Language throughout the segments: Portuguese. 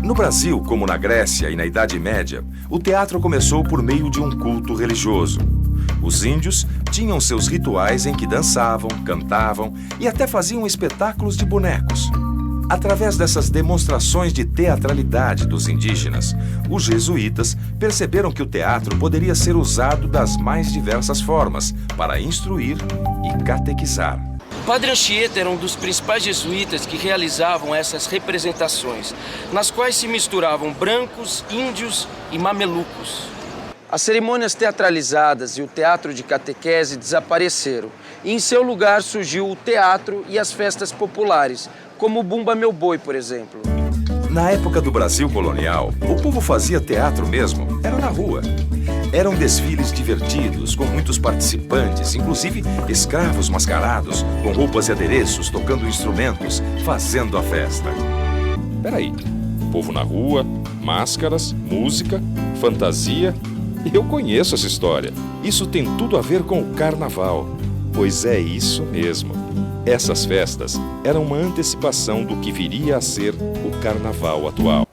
No Brasil, como na Grécia e na Idade Média, o teatro começou por meio de um culto religioso. Os índios tinham seus rituais em que dançavam, cantavam e até faziam espetáculos de bonecos. Através dessas demonstrações de teatralidade dos indígenas, os jesuítas perceberam que o teatro poderia ser usado das mais diversas formas para instruir e catequizar. Padre Anchieta era um dos principais jesuítas que realizavam essas representações, nas quais se misturavam brancos, índios e mamelucos. As cerimônias teatralizadas e o teatro de catequese desapareceram, e em seu lugar surgiu o teatro e as festas populares, como o Bumba Meu Boi, por exemplo. Na época do Brasil colonial, o povo fazia teatro mesmo, era na rua. Eram desfiles divertidos, com muitos participantes, inclusive escravos mascarados, com roupas e adereços, tocando instrumentos, fazendo a festa. Peraí, povo na rua, máscaras, música, fantasia... Eu conheço essa história. Isso tem tudo a ver com o carnaval. Pois é isso mesmo. Essas festas eram uma antecipação do que viria a ser o carnaval atual.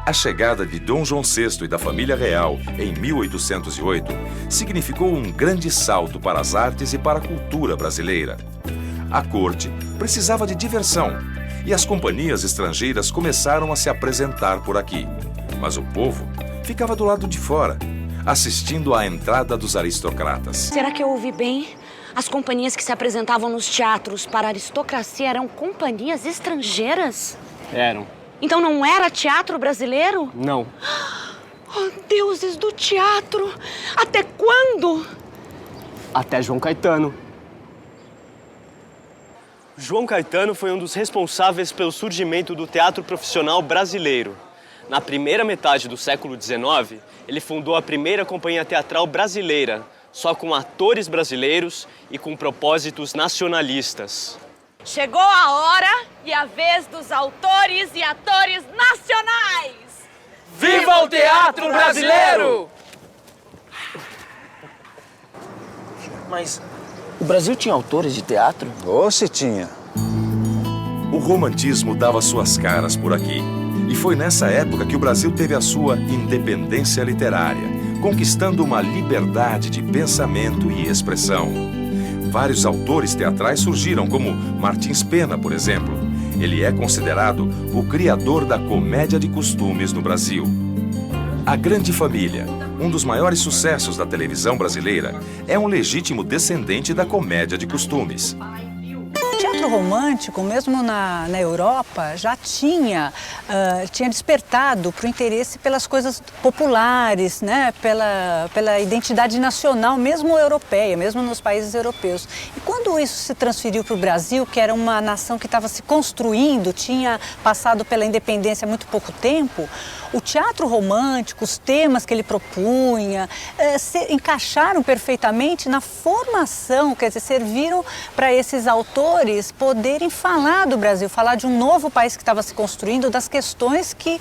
A chegada de Dom João VI e da família real em 1808 significou um grande salto para as artes e para a cultura brasileira. A corte precisava de diversão e as companhias estrangeiras começaram a se apresentar por aqui. Mas o povo ficava do lado de fora, assistindo à entrada dos aristocratas. Será que eu ouvi bem? As companhias que se apresentavam nos teatros para a aristocracia eram companhias estrangeiras? Eram. Então não era teatro brasileiro? Não. Oh, deuses do teatro! Até quando? Até João Caetano. João Caetano foi um dos responsáveis pelo surgimento do teatro profissional brasileiro. Na primeira metade do século XIX, ele fundou a primeira companhia teatral brasileira, só com atores brasileiros e com propósitos nacionalistas. Chegou a hora e a vez dos autores e atores nacionais! Viva o teatro brasileiro! Mas o Brasil tinha autores de teatro? Ou se tinha. O romantismo dava suas caras por aqui. E foi nessa época que o Brasil teve a sua independência literária, conquistando uma liberdade de pensamento e expressão. Vários autores teatrais surgiram, como Martins Pena, por exemplo. Ele é considerado o criador da comédia de costumes no Brasil. A Grande Família, um dos maiores sucessos da televisão brasileira, é um legítimo descendente da comédia de costumes. O teatro romântico, mesmo na Europa, já tinha despertado para o interesse pelas coisas populares, né? pela identidade nacional, mesmo europeia, mesmo nos países europeus. E quando isso se transferiu para o Brasil, que era uma nação que estava se construindo, tinha passado pela independência há muito pouco tempo, o teatro romântico, os temas que ele propunha, se encaixaram perfeitamente na formação, quer dizer, serviram para esses autores poderem falar do Brasil, falar de um novo país que estava se construindo, das questões que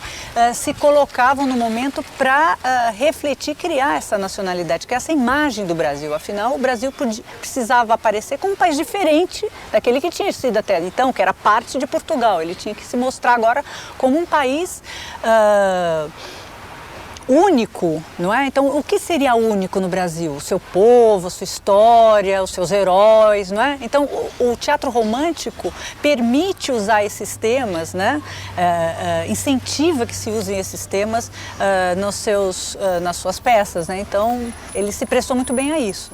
se colocavam no momento para refletir e criar essa nacionalidade, que é essa imagem do Brasil. Afinal, o Brasil precisava aparecer como um país diferente daquele que tinha sido até então, que era parte de Portugal. Ele tinha que se mostrar agora como um país único, não é? Então, o que seria único no Brasil? O seu povo, a sua história, os seus heróis, não é? Então, o teatro romântico permite usar esses temas, né? Incentiva que se usem esses temas nas suas peças, né? Então, ele se prestou muito bem a isso.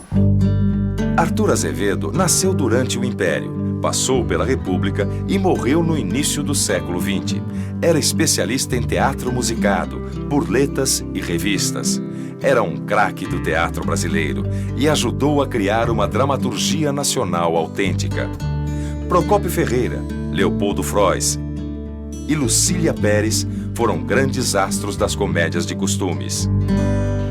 Arthur Azevedo nasceu durante o Império, passou pela República e morreu no início do século XX. Era especialista em teatro musicado, burletas e revistas. Era um craque do teatro brasileiro e ajudou a criar uma dramaturgia nacional autêntica. Procópio Ferreira, Leopoldo Frois e Lucília Pérez foram grandes astros das comédias de costumes.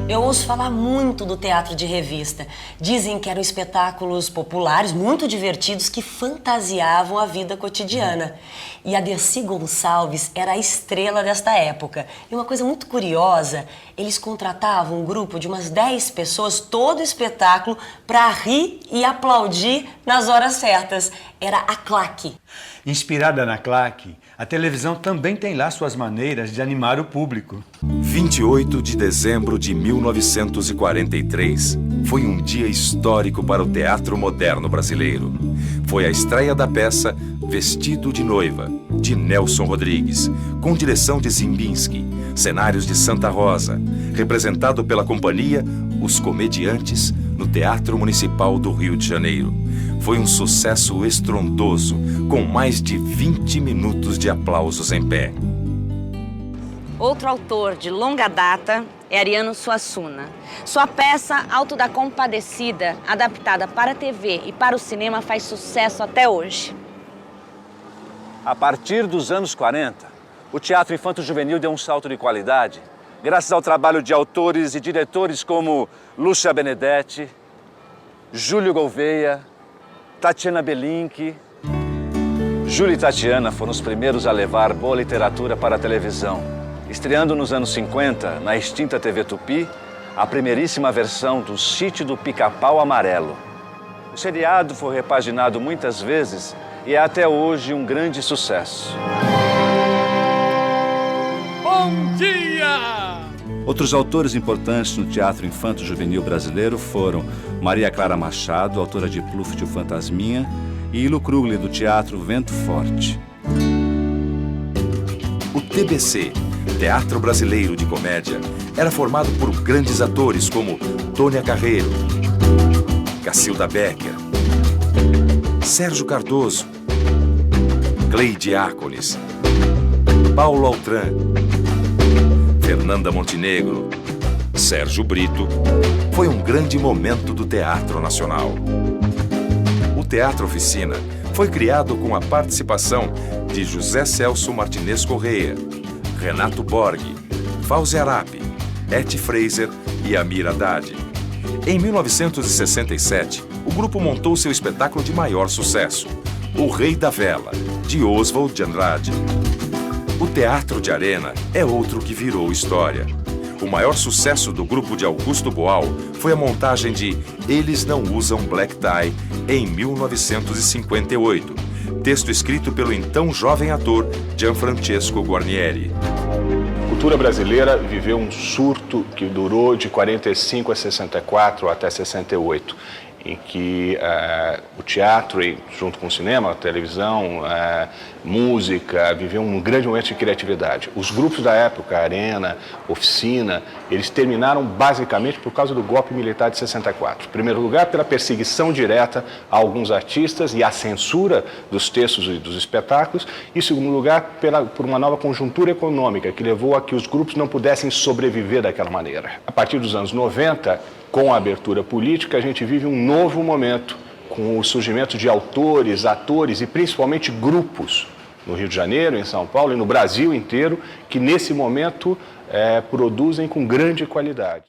Eu ouço falar muito do teatro de revista. Dizem que eram espetáculos populares, muito divertidos, que fantasiavam a vida cotidiana. E a Dercy Gonçalves era a estrela desta época. E uma coisa muito curiosa, eles contratavam um grupo de umas 10 pessoas, todo o espetáculo, para rir e aplaudir nas horas certas. Era a claque. Inspirada na claque, A televisão também tem lá suas maneiras de animar o público. 28 de dezembro de 1943 foi um dia histórico para o teatro moderno brasileiro. Foi a estreia da peça Vestido de Noiva, de Nelson Rodrigues, com direção de Zimbinski, cenários de Santa Rosa, representado pela companhia Os Comediantes, no Teatro Municipal do Rio de Janeiro. Foi um sucesso estrondoso, com mais de 20 minutos de aplausos em pé. Outro autor de longa data é Ariano Suassuna. Sua peça Alto da Compadecida, adaptada para a TV e para o cinema, faz sucesso até hoje. A partir dos anos 40, o teatro infanto-juvenil deu um salto de qualidade, graças ao trabalho de autores e diretores como Lúcia Benedetti, Júlio Gouveia, Tatiana Belinque. Júlio e Tatiana foram os primeiros a levar boa literatura para a televisão, estreando nos anos 50, na extinta TV Tupi, a primeiríssima versão do Sítio do Pica-Pau Amarelo. O seriado foi repaginado muitas vezes e é até hoje um grande sucesso. Bom dia! Outros autores importantes no teatro infanto-juvenil brasileiro foram Maria Clara Machado, autora de Plúftio Fantasminha, e Ilo Krugli, do Teatro Vento Forte. O TBC, Teatro Brasileiro de Comédia, era formado por grandes atores como Tônia Carreiro, Cacilda Becker, Sérgio Cardoso, Cleide Diácones, Paulo Altran, Fernanda Montenegro, Sérgio Brito. Foi um grande momento do Teatro Nacional. O Teatro Oficina foi criado com a participação de José Celso Martinez Correia, Renato Borg, Fauzi Arap, Eti Fraser e Amir Haddad. Em 1967, o grupo montou seu espetáculo de maior sucesso, O Rei da Vela, de Oswald de Andrade. O Teatro de Arena é outro que virou história. O maior sucesso do grupo de Augusto Boal foi a montagem de Eles Não Usam Black Tie, em 1958, texto escrito pelo então jovem ator Gianfrancesco Guarnieri. A cultura brasileira viveu um surto que durou de 45 a 64 até 68, em que o teatro, junto com o cinema, a televisão, música, viveu um grande momento de criatividade. Os grupos da época, Arena, Oficina, eles terminaram basicamente por causa do golpe militar de 64. Em primeiro lugar, pela perseguição direta a alguns artistas e a censura dos textos e dos espetáculos. E, em segundo lugar, por uma nova conjuntura econômica que levou a que os grupos não pudessem sobreviver daquela maneira. A partir dos anos 90, com a abertura política, a gente vive um novo momento, com o surgimento de autores, atores e principalmente grupos no Rio de Janeiro, em São Paulo e no Brasil inteiro, que nesse momento produzem com grande qualidade.